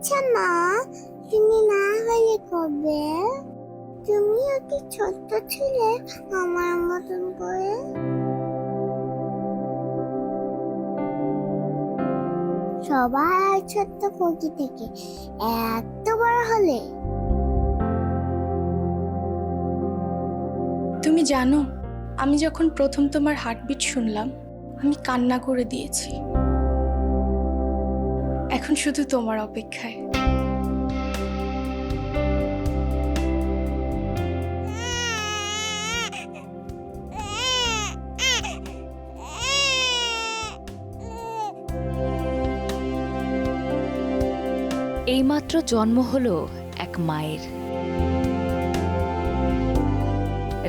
আচ্ছা মা, তুমি না হলে কবে? তুমিও কি ছোট্ট ছিলে আমার মতন করে? সবাই ছোট্ট খুকি থেকে এত বড় হলে। তুমি জানো, আমি যখন প্রথম তোমার হার্টবিট শুনলাম আমি কান্না করে দিয়েছি। এখন শুধু তোমার অপেক্ষায়। এইমাত্র জন্ম হলো এক মায়ের।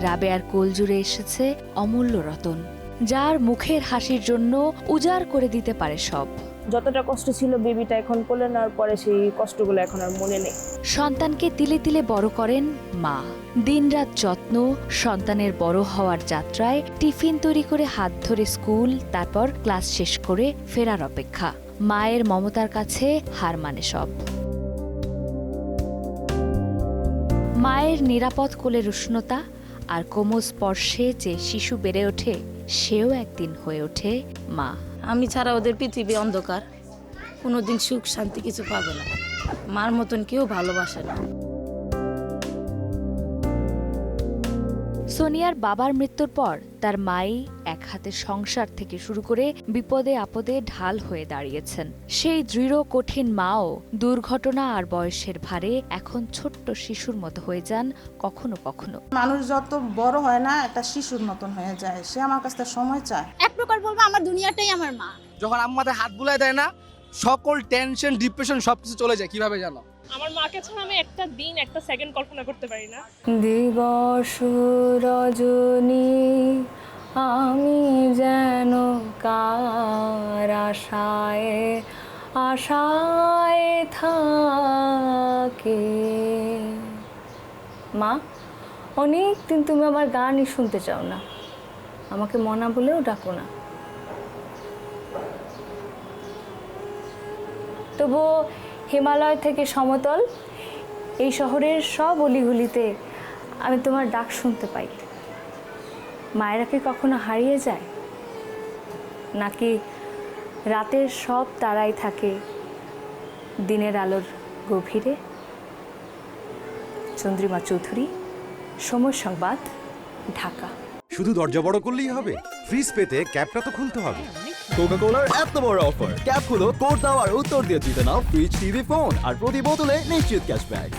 রাবেয়ার কোল জুড়ে এসেছে অমূল্য রতন, যার মুখের হাসির জন্য উজাড় করে দিতে পারে সব। যতটা কষ্ট ছিল বেবিটা এখন কোলে নেওয়ার পরে সেই কষ্টগুলো এখন আর মনে নেই। সন্তানকে তিলে তিলে বড় করেন মা। দিনরাত যত্ন, সন্তানের বড় হওয়ার যাত্রায় টিফিন তৈরি করে হাত ধরে স্কুল, তারপর ক্লাস শেষ করে ফেরার অপেক্ষা। মায়ের মমতার কাছে হার মানে সব। মায়ের নিরাপদ কোলের উষ্ণতা আর কোমল স্পর্শে যে শিশু বেড়ে ওঠে, সেও একদিন হয়ে ওঠে মা। আমি ছাড়া ওদের পৃথিবী অন্ধকার, কোনোদিন সুখ শান্তি কিছু পাবে না। মার মতন কেউ ভালোবাসে না। সোনিয়ার বাবার মৃত্যুর পর তার মাই এক হাতে সংসার থেকে শুরু করে বিপদে আপদে ঢাল হয়ে দাঁড়িয়েছেন। সেই দৃঢ় কঠিন মাও দুর্ঘটনা আর বয়সের ভারে এখন ছোট্ট শিশুর মতো হয়ে যান কখনো কখনো। মানুষ যত বড় হয় না একটা শিশুর মতন হয়ে যায়, সে আমার কাছ থেকে সময় চায়। এক প্রকার বলবো আমার দুনিয়াটাই আমার মা। যখন আম্মাদের হাত বুলায় দেয় না, সকল টেনশন ডিপ্রেশন সবকিছু চলে যায়। কিভাবে জানো? আমার মাকে ছাড়া আমি একটা দিন একটা সেকেন্ড কল্পনা করতে পারি না। দিবস রজনী আমি যেন কার আশায় আশায় থাকি। মা, অনেক দিন তুমি আমার গানই শুনতে চাও না, আমাকে মনা বলেও ডাকো না। তবুও হিমালয় থেকে সমতল এই শহরের সব অলিগুলিতে আমি তোমার ডাক শুনতে পাই। মায়েরা কি কখনো হারিয়ে যায়, নাকি রাতের সব তারাই থাকে দিনের আলোর গভীরে? চন্দ্রিমা চৌধুরী, সময় সংবাদ, ঢাকা। শুধু দরজা বড় করলেই হবে? ফ্রিজ পেতে ক্যাপটা তো খুলতে হবে। কোকা-কোলার এত বড় অফার, ক্যাপ খুলো, কোড দাও আর উত্তর দিয়ে জিতে নাও ফ্রিজ, টিভি, ফোন আর প্রতি বোতলে নিশ্চিত ক্যাশব্যাক।